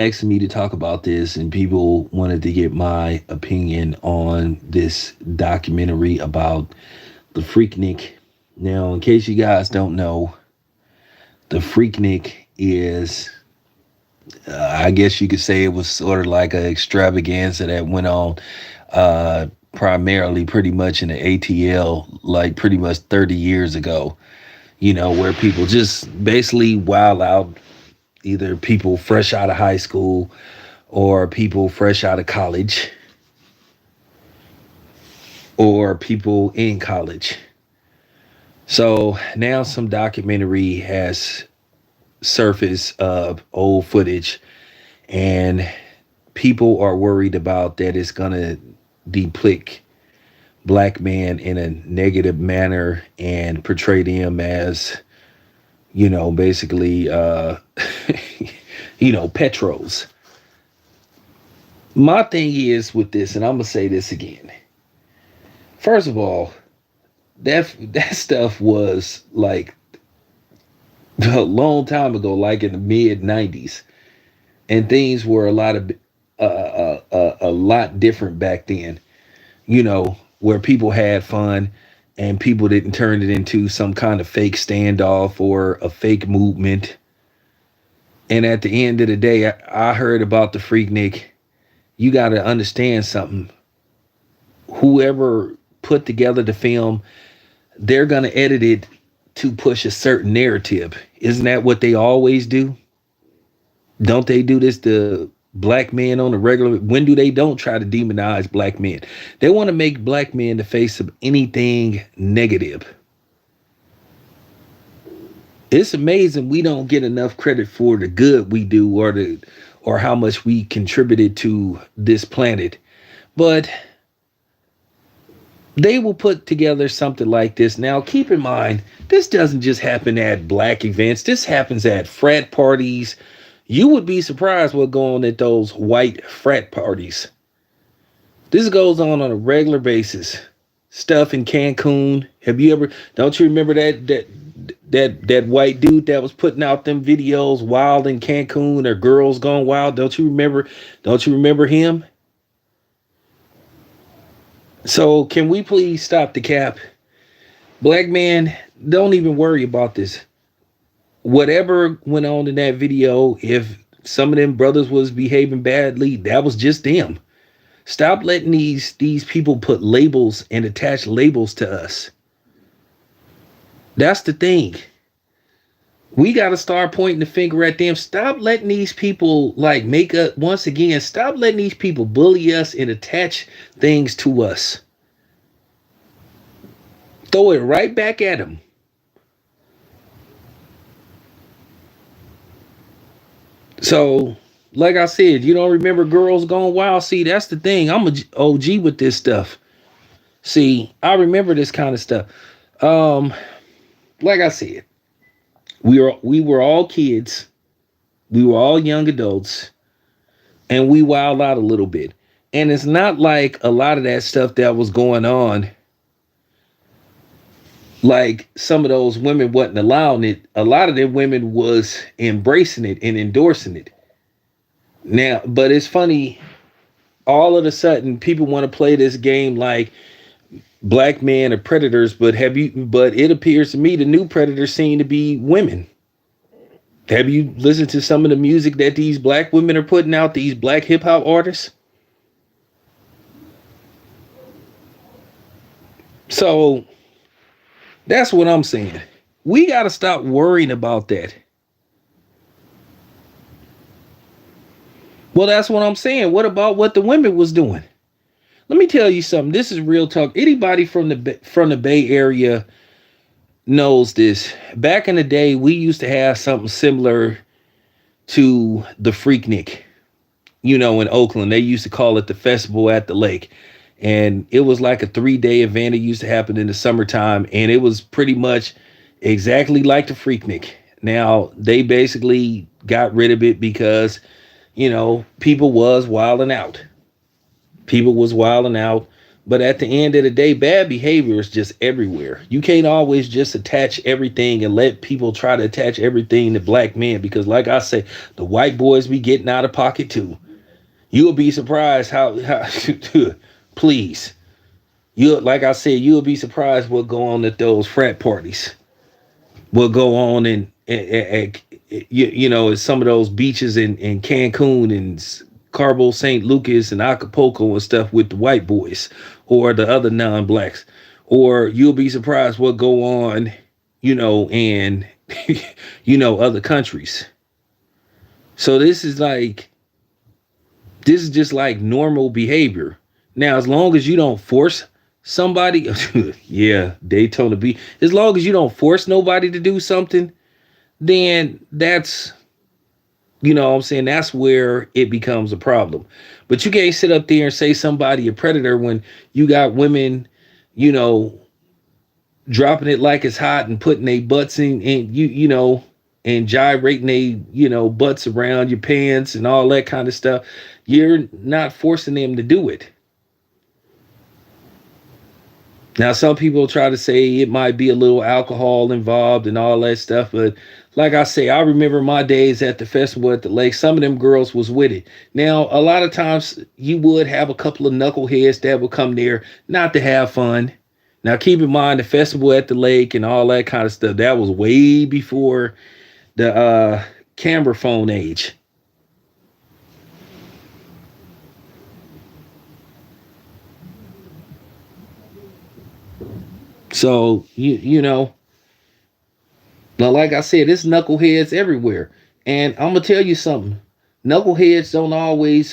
asking me to talk about this, and people wanted to get my opinion on this documentary about the Freaknik. Now, in case you guys don't know, the Freaknik is, I guess you could say, it was sort of like an extravaganza that went on primarily pretty much in the ATL, like pretty much 30 years ago, where people just basically wild out, either people fresh out of high school or people fresh out of college or people in college. So now some documentary has surfaced of old footage, and people are worried about that it's gonna depict black men in a negative manner and portray them as, basically, petros. My thing is with this, and I'm gonna say this again. First of all, that stuff was like a long time ago, like in the mid '90s, and things were a lot different back then. Where people had fun and people didn't turn it into some kind of fake standoff or a fake movement. And at the end of the day, I heard about the Freaknik. You got to understand something. Whoever put together the film, they're going to edit it to push a certain narrative. Isn't that what they always do? Don't they do this to black men on a regular? When do they don't try to demonize black men? They want to make black men the face of anything negative. It's amazing we don't get enough credit for the good we do, or how much we contributed to this planet. But they will put together something like this. Now, keep in mind, this doesn't just happen at black events. This happens at frat parties. You would be surprised what goes on at those white frat parties. This goes on a regular basis. Stuff in Cancun. Have you ever? Don't you remember that white dude that was putting out them videos wild in Cancun, or girls gone wild? Don't you remember? Don't you remember him? So can we please stop the cap? Black man, don't even worry about this. Whatever went on in that video, if some of them brothers was behaving badly, that was just them. Stop letting these people put labels and attach labels to us. That's the thing. We got to start pointing the finger at them. Stop letting these people make up, once again, stop letting these people bully us and attach things to us. Throw it right back at them. So, like I said, you don't remember Girls Gone Wild? See, that's the thing. I'm a OG with this stuff. See, I remember this kind of stuff. Like I said, we were all kids. We were all young adults, and we wild out a little bit. And it's not like a lot of that stuff that was going on, like some of those women wasn't allowing it. A lot of them women was embracing it and endorsing it. Now, but it's funny, all of a sudden people want to play this game like black men are predators, but it appears to me the new predators seem to be women. Have you listened to some of the music that these black women are putting out, these black hip hop artists? So that's what I'm saying. We got to stop worrying about that. Well, that's what I'm saying. What about what the women was doing? Let me tell you something. This is real talk. Anybody from the Bay Area knows this. Back in the day, we used to have something similar to the Freaknik. In Oakland, they used to call it the Festival at the Lake. And it was like a 3-day event. It used to happen in the summertime. And it was pretty much exactly like the Freaknik. Now, they basically got rid of it because, people was wilding out. People was wilding out. But at the end of the day, bad behavior is just everywhere. You can't always just attach everything and let people try to attach everything to black men because, like I say, the white boys be getting out of pocket too. You'll be surprised how please. You like I said, you'll be surprised what go on at those frat parties. What go on at some of those beaches in Cancun and Cabo St. Lucas and Acapulco and stuff with the white boys or the other non-blacks. Or you'll be surprised what go on, in other countries. So this is just like normal behavior. Now, as long as you don't force somebody, yeah, Daytona Beach. As long as you don't force nobody to do something, then that's, what I'm saying, that's where it becomes a problem. But you can't sit up there and say somebody a predator when you got women, you know, dropping it like it's hot and putting their butts in and gyrating their butts around your pants and all that kind of stuff. You're not forcing them to do it. Now, some people try to say it might be a little alcohol involved and all that stuff, but like I say, I remember my days at the festival at the lake. Some of them girls was with it. Now, a lot of times you would have a couple of knuckleheads that would come there not to have fun. Now, keep in mind the festival at the lake and all that kind of stuff. That was way before the camera phone age. So now like I said, it's knuckleheads everywhere, and I'm gonna tell you something. Knuckleheads don't always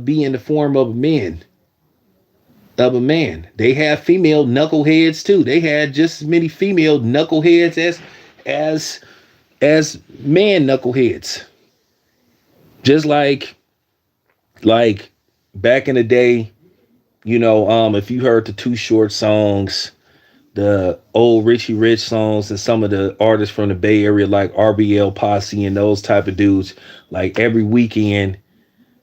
be in the form of a man. They have female knuckleheads too. They had just as many female knuckleheads as as man knuckleheads. Just like back in the day, if you heard the Too Short songs, the old Richie Rich songs, and some of the artists from the Bay Area like RBL Posse and those type of dudes, like every weekend,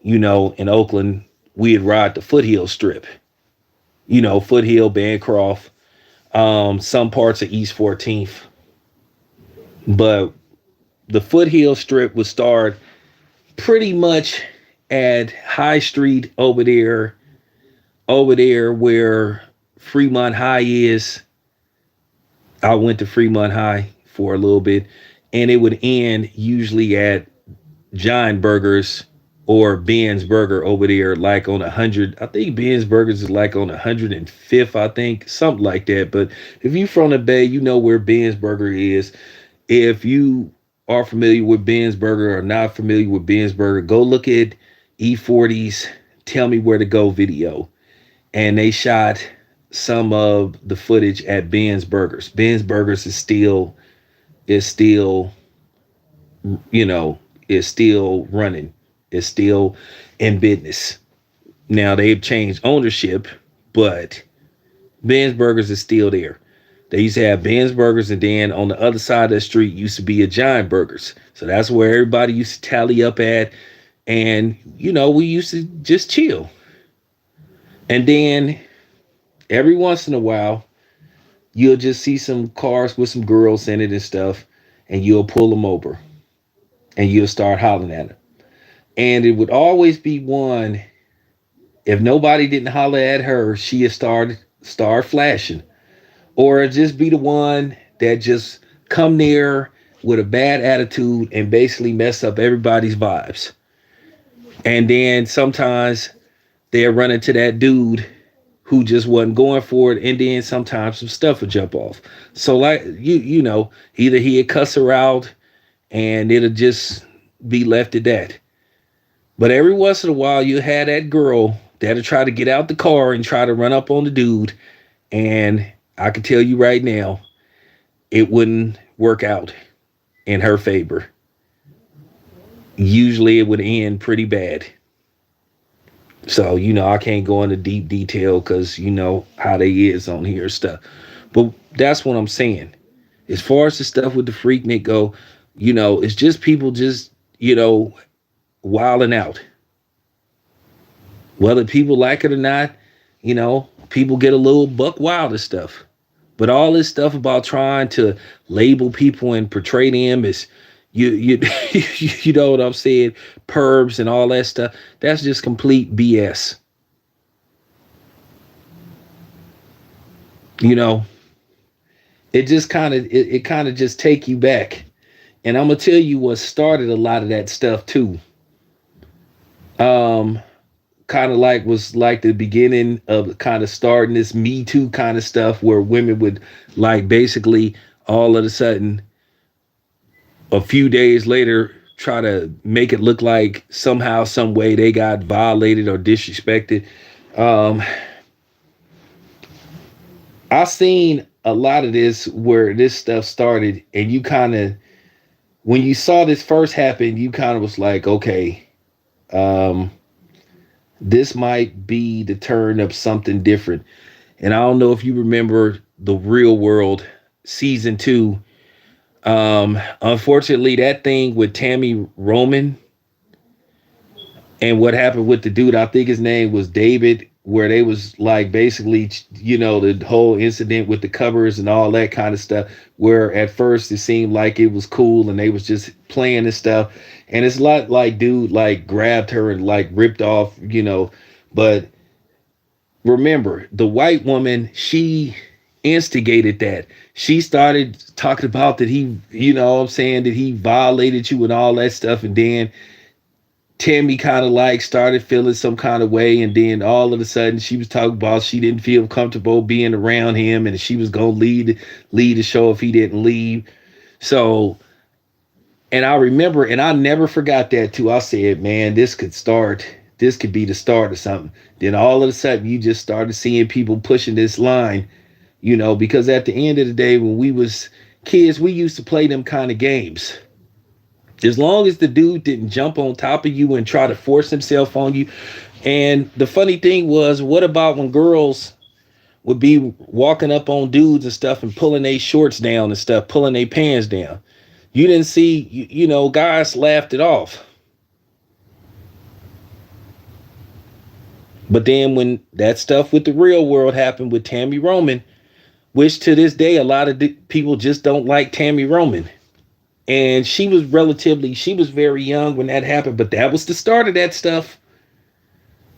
in Oakland, we'd ride the Foothill Strip. Foothill, Bancroft, some parts of East 14th. But the Foothill Strip would start pretty much at High Street over there where Fremont High is. I went to Fremont High for a little bit, and it would end usually at Giant Burgers or Ben's Burger over there, like on 100. I think Ben's Burgers is like on 105th, I think, something like that. But if you from the Bay, you know where Ben's Burger is. If you are familiar with Ben's Burger or not familiar with Ben's Burger, go look at E40's Tell Me Where to Go video. And they shot some of the footage at Ben's Burgers. Ben's Burgers is still, is still running. It's still in business. Now they've changed ownership, but Ben's Burgers is still there. They used to have Ben's Burgers, and then on the other side of the street used to be a Giant Burgers. So that's where everybody used to tally up at. And, we used to just chill. And then every once in a while, you'll just see some cars with some girls in it and stuff, and you'll pull them over and you'll start hollering at them. And it would always be one, if nobody didn't holler at her, she'd start flashing. Or it'd just be the one that just come there with a bad attitude and basically mess up everybody's vibes. And then sometimes they'll run into that dude who just wasn't going for it, and then sometimes some stuff would jump off. So like either he'd cuss her out and it'll just be left at that. But every once in a while you had that girl that'll try to get out the car and try to run up on the dude, and I can tell you right now, it wouldn't work out in her favor. Usually it would end pretty bad. So, I can't go into deep detail because how they is on here stuff. But that's what I'm saying. As far as the stuff with the Freaknik go, it's just people just, wilding out. Whether people like it or not, People get a little buck wild and stuff. But all this stuff about trying to label people and portray them as you you know what I'm saying, pervs and all that stuff, that's just complete BS. You know, it kind of just take you back. And I'm gonna tell you what started a lot of that stuff too. Um, Kind of like was like the beginning of kind of starting this Me Too kind of stuff where women would like basically all of a sudden a few days later try to make it look like somehow some way they got violated or disrespected. um I seen a lot of this where this stuff started, and you kind of, when you saw this first happen, you kind of was like, okay, um this might be the turn of something different. And I don't know if you remember The Real World season 2. Unfortunately, that thing with Tammy Roman and what happened with the dude, I think his name was David, where they was like basically, the whole incident with the covers and all that kind of stuff, where at first it seemed like it was cool and they was just playing and stuff. And it's a lot like dude like grabbed her and like ripped off, but remember, the white woman, she instigated that. She started talking about that he, what I'm saying, that he violated you and all that stuff. And then Tammy kind of like started feeling some kind of way. And then all of a sudden she was talking about she didn't feel comfortable being around him and she was going to lead the show if he didn't leave. So, and I remember, and I never forgot that too. I said, man, this could be the start of something. Then all of a sudden you just started seeing people pushing this line, because at the end of the day, when we was kids, we used to play them kind of games. As long as the dude didn't jump on top of you and try to force himself on you. And the funny thing was, what about when girls would be walking up on dudes and stuff and pulling their shorts down and stuff, pulling their pants down? You didn't see, guys laughed it off. But then when that stuff with The Real World happened with Tammy Roman, which to this day, a lot of people just don't like Tammy Roman. And she was very young when that happened, but that was the start of that stuff.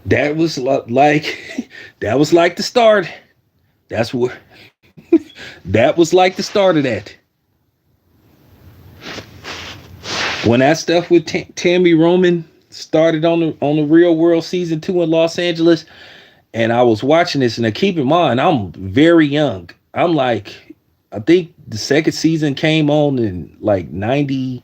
That was like, that was like the start. That's where, that was like the start of that. When that stuff with Tammy Roman started on the Real World season 2 in Los Angeles, and I was watching this, and I keep in mind I'm very young. I'm like, I think the second season came on in like 93,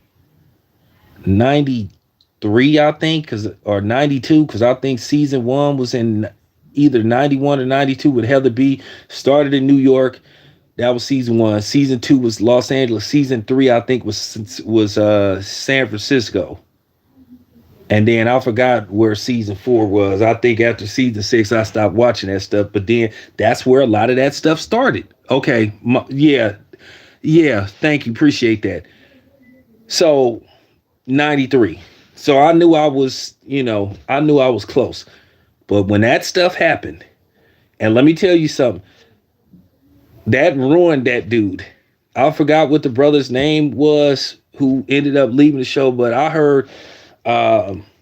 I think, or 92, because I think season 1 was in either 91 or 92 with Heather B. Started in New York. That was season 1. Season 2 was Los Angeles. Season 3, I think, was San Francisco. And then I forgot where season 4 was. I think after season 6, I stopped watching that stuff. But then that's where a lot of that stuff started. Okay. Yeah. Thank you. Appreciate that. So 93. So I knew I was, close. But when that stuff happened, and let me tell you something, that ruined that dude. I forgot what the brother's name was who ended up leaving the show, but I heard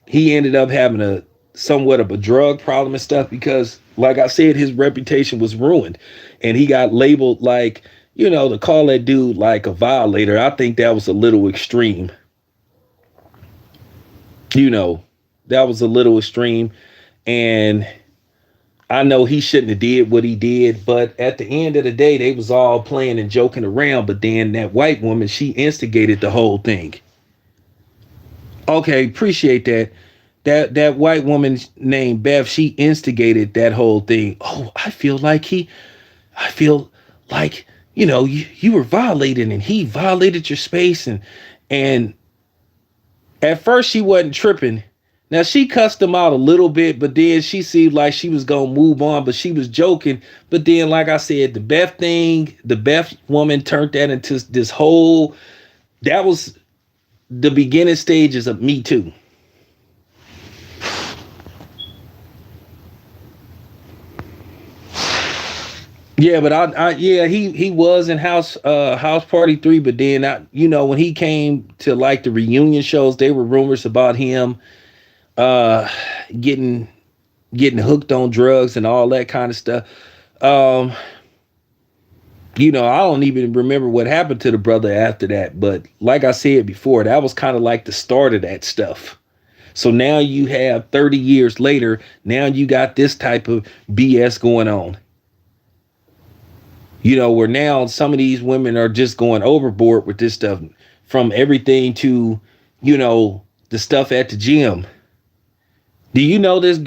he ended up having somewhat of a drug problem and stuff because, like I said, his reputation was ruined, and he got labeled like, to call that dude like a violator. I think that was a little extreme. That was a little extreme, and I know he shouldn't have did what he did, but at the end of the day, they was all playing and joking around. But then that white woman, she instigated the whole thing. Okay, appreciate that. That white woman named Bev, she instigated that whole thing. Oh, I feel like you were violated and he violated your space, and at first she wasn't tripping. Now she cussed him out a little bit, but then she seemed like she was gonna move on, but she was joking. But then, like I said, the Beth woman turned that into this whole, that was the beginning stages of Me Too. Yeah, but yeah, he was in House Party 3, but then when he came to like the reunion shows, there were rumors about him uh getting hooked on drugs and all that kind of stuff. Um, I don't even remember what happened to the brother after that, but like I said before, that was kind of like the start of that stuff. So now you have 30 years later, now you got this type of BS going on. Where now some of these women are just going overboard with this stuff, from everything to, the stuff at the gym. Do you know this?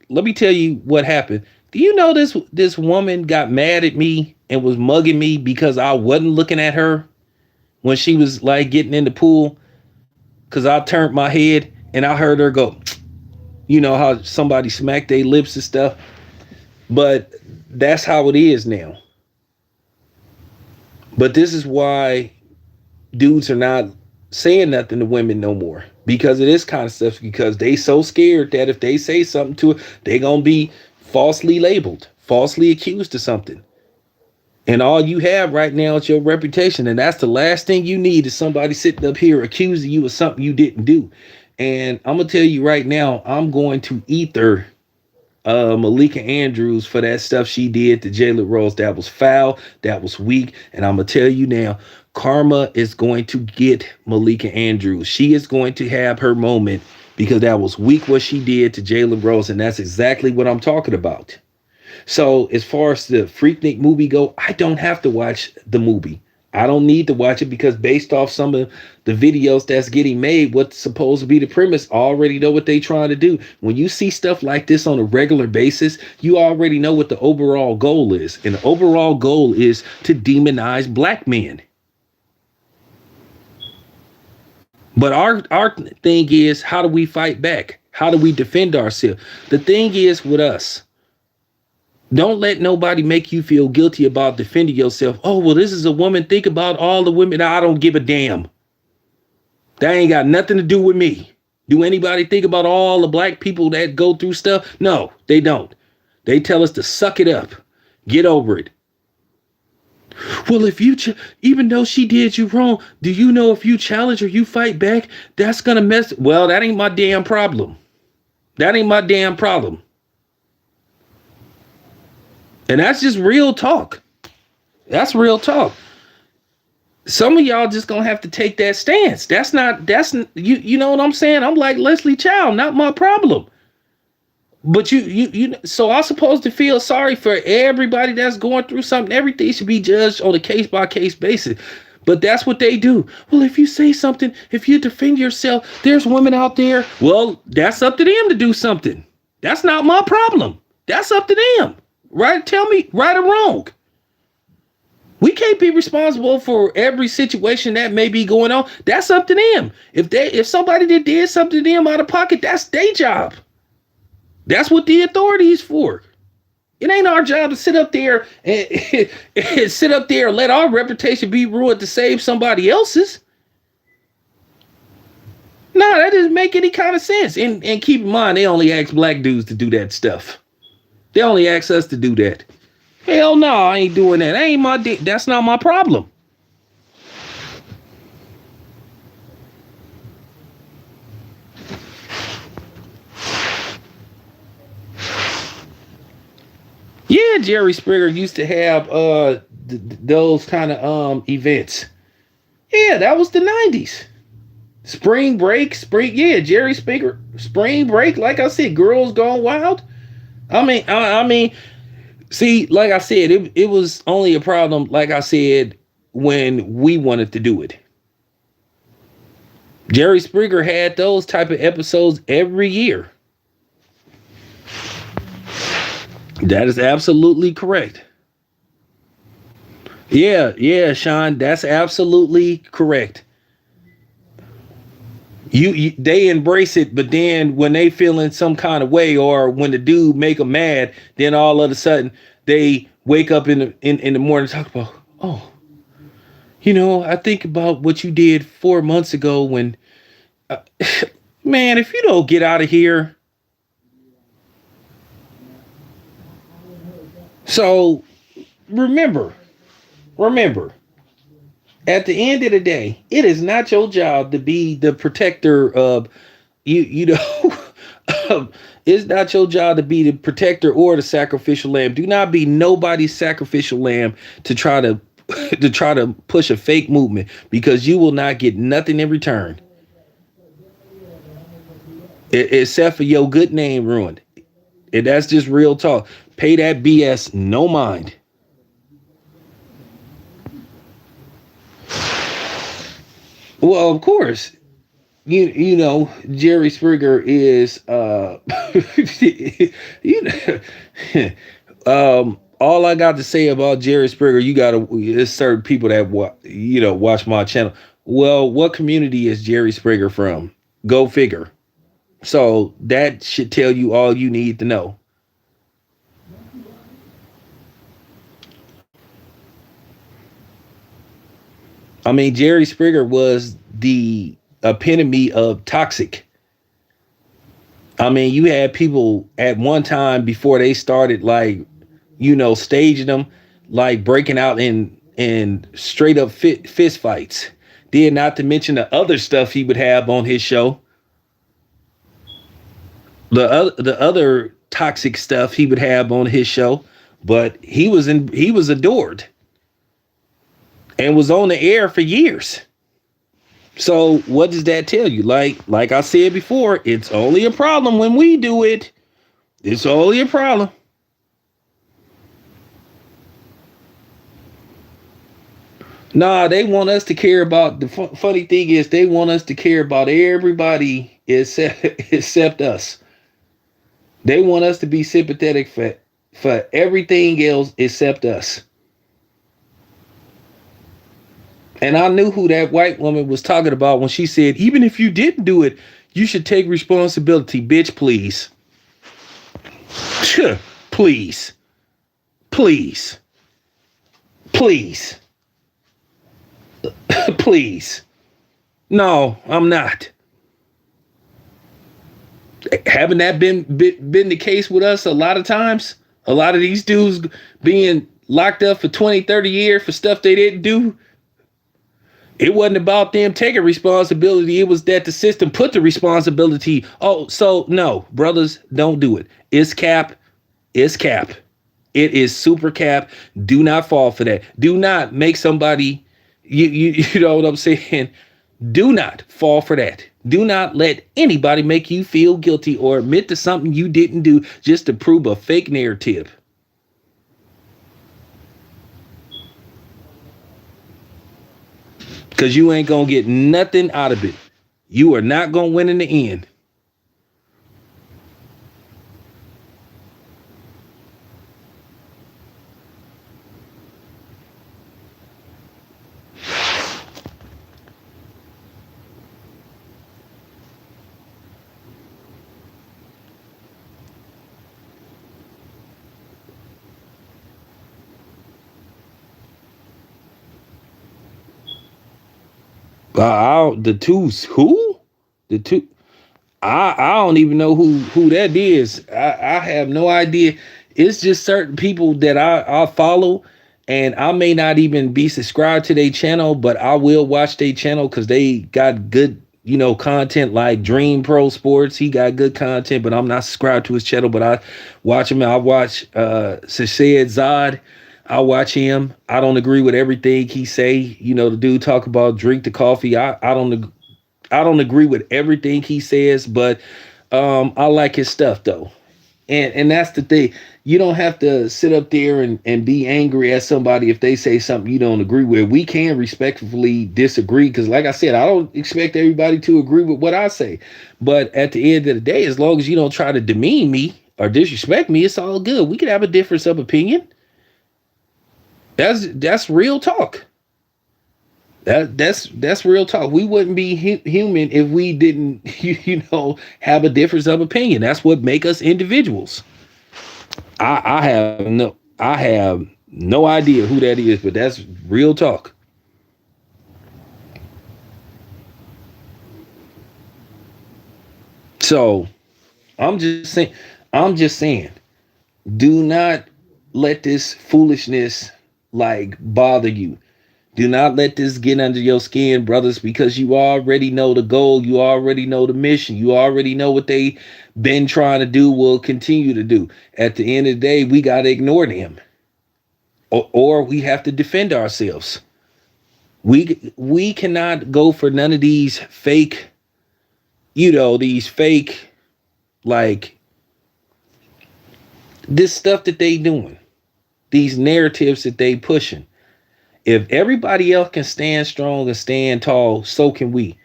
Let me tell you what happened. Do you know this woman got mad at me and was mugging me because I wasn't looking at her when she was like getting in the pool? Because I turned my head and I heard her go, how somebody smacked their lips and stuff. But that's how it is now. But this is why dudes are not saying nothing to women no more, because of this kind of stuff, because they so scared that if they say something to it, they gonna be falsely labeled, falsely accused of something. And all you have right now is your reputation, and that's the last thing you need, is somebody sitting up here accusing you of something you didn't do. And I'm gonna tell you right now, I'm going to ether Malika Andrews for that stuff she did to Jalen Rose. That was foul. That was weak. And I'm gonna tell you now, karma is going to get Malika Andrews. She is going to have her moment, because that was weak what she did to Jalen Rose, and that's exactly what I'm talking about. So as far as the Freaknik movie go, I don't have to watch the movie. I don't need to watch it, because based off some of the videos that's getting made, what's supposed to be the premise, I already know what they trying to do. When you see stuff like this on a regular basis, you already know what the overall goal is. And the overall goal is to demonize black men. But our thing is, how do we fight back? How do we defend ourselves? The thing is with us, don't let nobody make you feel guilty about defending yourself. Oh, well, this is a woman. Think about all the women. I don't give a damn. That ain't got nothing to do with me. Do anybody think about all the black people that go through stuff? No, they don't. They tell us to suck it up. Get over it. Well, if you, even though she did you wrong, do you know if you challenge or you fight back, that's going to mess. Well, that ain't my damn problem. That ain't my damn problem. And that's just real talk. That's real talk. Some of y'all just gonna have to take that stance. You know what I'm saying? I'm like Leslie Child, not my problem. But so I'm supposed to feel sorry for everybody that's going through something. Everything should be judged on a case by case basis. But that's what they do. Well, if you say something, if you defend yourself, there's women out there. Well, that's up to them to do something. That's not my problem. That's up to them. Right? Tell me right or wrong. We can't be responsible for every situation that may be going on. That's up to them. If somebody did something to them out of pocket, that's their job. That's what the authority is for. It ain't our job to sit up there and sit up there and let our reputation be ruined to save somebody else's. No, that doesn't make any kind of sense. And keep in mind, they only ask black dudes to do that stuff. They only ask us to do that. Hell no, I ain't doing that. That ain't my that's not my problem. Yeah, Jerry Springer used to have those kind of events. Yeah, that was the 90s. Spring break, yeah, Jerry Springer, spring break, like I said, girls gone wild. I mean, see, like I said, it was only a problem, like I said, when we wanted to do it. Jerry Springer had those type of episodes every year. That is absolutely correct. Yeah, Sean, that's absolutely correct. They embrace it, but then when they feel in some kind of way, or when the dude make them mad, then all of a sudden they wake up in the morning and talk about, oh, I think about what you did 4 months ago when, uh, man, if you don't get out of here. So remember, remember, at the end of the day, it is not your job to be the protector of you know it's not your job to be the protector or the sacrificial lamb. Do not be nobody's sacrificial lamb to try to to try to push a fake movement, because you will not get nothing in return except for your good name ruined. And that's just real talk. Pay that BS no mind. Well, of course, you know Jerry Springer is you know all I got to say about Jerry Springer, you gotta, there's certain people that watch my channel. Well, what community is Jerry Springer from? Go figure. So that should tell you all you need to know. I mean, Jerry Springer was the epitome of toxic. I mean, you had people at one time before they started, like, staging them, like breaking out in straight up fist fights. Then, not to mention the other stuff he would have on his show, the other toxic stuff he would have on his show. But he was adored and was on the air for years. So what does that tell you? Like I said before, it's only a problem when we do it. It's only a problem. Nah, they want us to care about the funny thing is they want us to care about everybody except except us. They want us to be sympathetic for everything else except us. And I knew who that white woman was talking about when she said, even if you didn't do it, you should take responsibility. Bitch, please. Please. Please. Please. Please. No, I'm not. Haven't that been the case with us a lot of times? A lot of these dudes being locked up for 20, 30 years for stuff they didn't do. It wasn't about them taking responsibility. It was that the system put the responsibility. Oh, so no, brothers, don't do it. It's cap. It's cap. It is super cap. Do not fall for that. Do not make somebody, you know what I'm saying? Do not fall for that. Do not let anybody make you feel guilty or admit to something you didn't do just to prove a fake narrative. Because you ain't going to get nothing out of it. You are not going to win in the end. The twos, who? The two. I don't even know who that is. I have no idea. It's just certain people that I follow, and I may not even be subscribed to their channel, but I will watch their channel because they got good, content, like Dream Pro Sports. He got good content, but I'm not subscribed to his channel. But I watch him. I watch Sashed Zod. I watch him. I don't agree with everything he say. The dude talk about drink the coffee. I don't agree with everything he says, but I like his stuff though. And that's the thing. You don't have to sit up there and be angry at somebody if they say something you don't agree with. We can respectfully disagree because, like I said, I don't expect everybody to agree with what I say. But at the end of the day, as long as you don't try to demean me or disrespect me, it's all good. We can have a difference of opinion. That's real talk. That's real talk. We wouldn't be human if we didn't, have a difference of opinion. That's what make us individuals. I have no idea who that is, but that's real talk. So I'm just saying, do not let this foolishness like bother you. Do not let this get under your skin, brothers, because you already know the goal. You already know the mission. You already know what they been trying to do, will continue to do. At the end of the day, we got to ignore them, or we have to defend ourselves. We cannot go for none of these fake, these fake, like this stuff that they doing, these narratives that they pushing. If everybody else can stand strong and stand tall, so can we.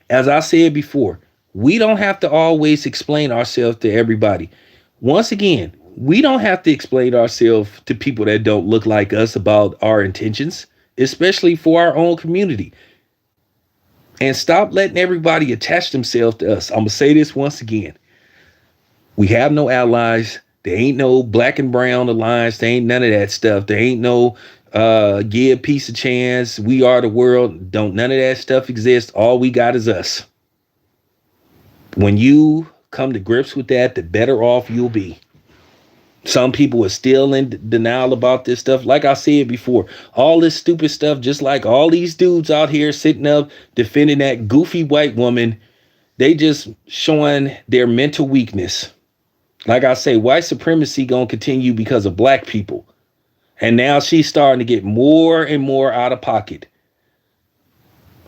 As I said before, we don't have to always explain ourselves to everybody. Once again, we don't have to explain ourselves to people that don't look like us about our intentions, especially for our own community. And stop letting everybody attach themselves to us. I'm going to say this once again. We have no allies. There ain't no black and brown alliance. There ain't none of that stuff. There ain't no give peace a chance. We are the world. Don't none of that stuff exist. All we got is us. When you come to grips with that, the better off you'll be. Some people are still in denial about this stuff. Like I said before, all this stupid stuff, just like all these dudes out here sitting up defending that goofy white woman, they just showing their mental weakness. Like I say, white supremacy gonna continue because of black people. And now she's starting to get more and more out of pocket.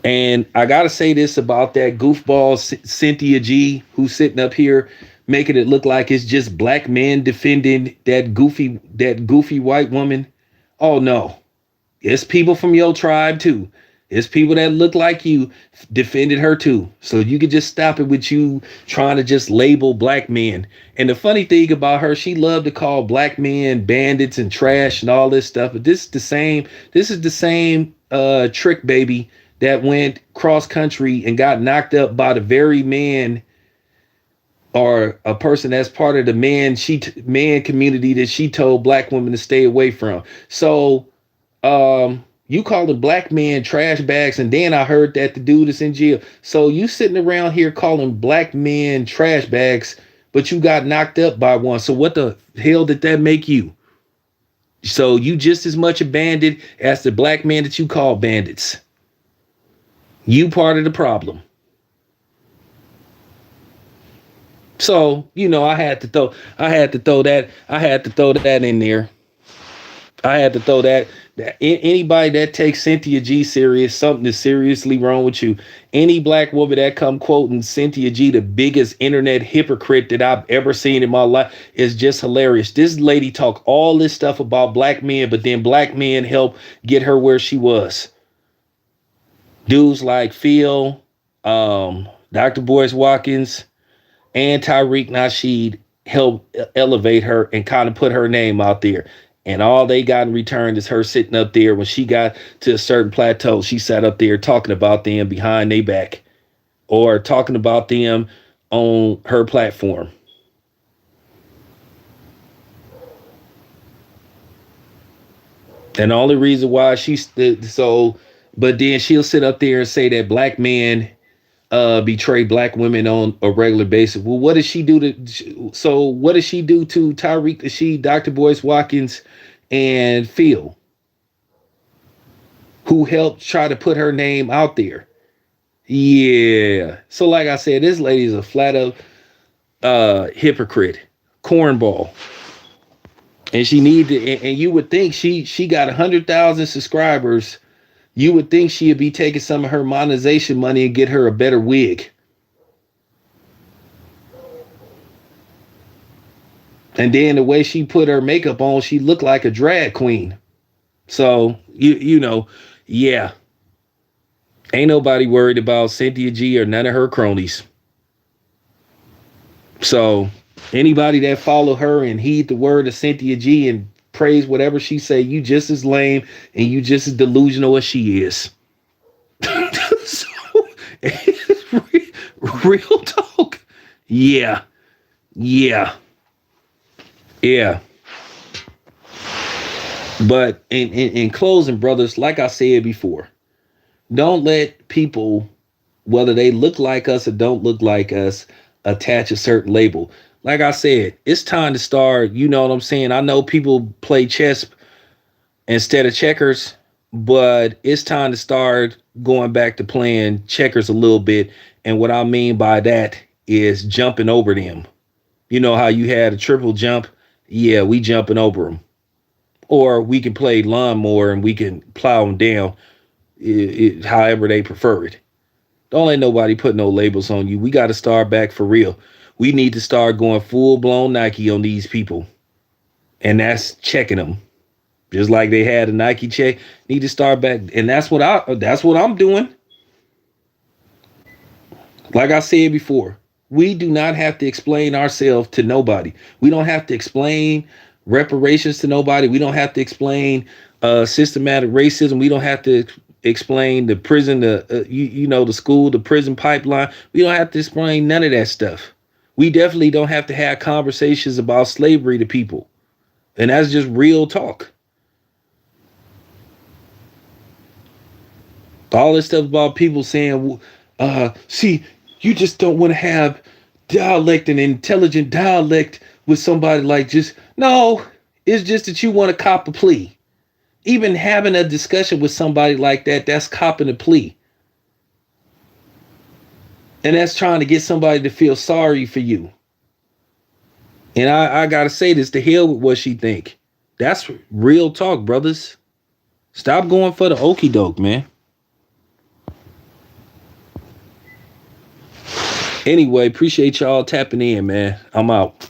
And I got to say this about that goofball Cynthia G, who's sitting up here making it look like it's just black men defending that goofy white woman. Oh, no. It's people from your tribe, too. It's people that look like you defended her, too. So you could just stop it with you trying to just label black men. And the funny thing about her, she loved to call black men bandits and trash and all this stuff. But this is the same trick baby that went cross country and got knocked up by the very man or a person that's part of the man community that she told black women to stay away from. So you call the black men trash bags, and then I heard that the dude is in jail. So you sitting around here calling black men trash bags, but you got knocked up by one. So what the hell did that make you? So you just as much a bandit as the black man that you call bandits. You part of the problem. So, I had to throw that in there. I had to throw that anybody that takes Cynthia G serious, something is seriously wrong with you. Any black woman that come quoting Cynthia G, the biggest internet hypocrite that I've ever seen in my life, is just hilarious. This lady talk all this stuff about black men, but then black men help get her where she was. Dudes like Phil, Dr. Boyce Watkins, and Tariq Nasheed helped elevate her and kind of put her name out there. And all they got in return is her sitting up there. When she got to a certain plateau, she sat up there talking about them behind their back or talking about them on her platform. And the only reason why but then she'll sit up there and say that black men betray black women on a regular basis. Well, what does she do to Tariq Nasheed, Dr. Boyce Watkins, and Phil, who helped try to put her name out there? Yeah. So like I said, this lady is a flat up hypocrite, cornball. And she and you would think she got 100,000 subscribers. You would think she'd be taking some of her monetization money and get her a better wig. And then the way she put her makeup on, she looked like a drag queen. So, yeah. Ain't nobody worried about Cynthia G or none of her cronies. So, anybody that follow her and heed the word of Cynthia G and praise whatever she say, you just as lame and you just as delusional as she is. So, real talk. Yeah. But in closing, brothers, like I said before, don't let people, whether they look like us or don't look like us, attach a certain label. like I said, it's time to start. You know what I'm saying? I know people play chess instead of checkers, but it's time to start going back to playing checkers a little bit. And what I mean by that is jumping over them. You know how you had a triple jump? Yeah, we jumping over them. Or we can play lawnmower and we can plow them down, however they prefer it. Don't let nobody put no labels on you. We got to start back for real. We need to start going full blown Nike on these people. And that's checking them. Just like they had a Nike check, need to start back. And that's what I'm doing. Like I said before, we do not have to explain ourselves to nobody. We don't have to explain reparations to nobody. We don't have to explain systematic racism. We don't have to explain the prison, the school, the prison pipeline. We don't have to explain none of that stuff. We definitely don't have to have conversations about slavery to people. And that's just real talk. All this stuff about people saying, see, you just don't want to have dialect and intelligent dialect with somebody like just, no, it's just that you want to cop a plea. Even having a discussion with somebody like that, that's copping a plea. And that's trying to get somebody to feel sorry for you. And I got to say this, to hell with what she think. That's real talk, brothers. Stop going for the okie doke, man. Anyway, appreciate y'all tapping in, man. I'm out.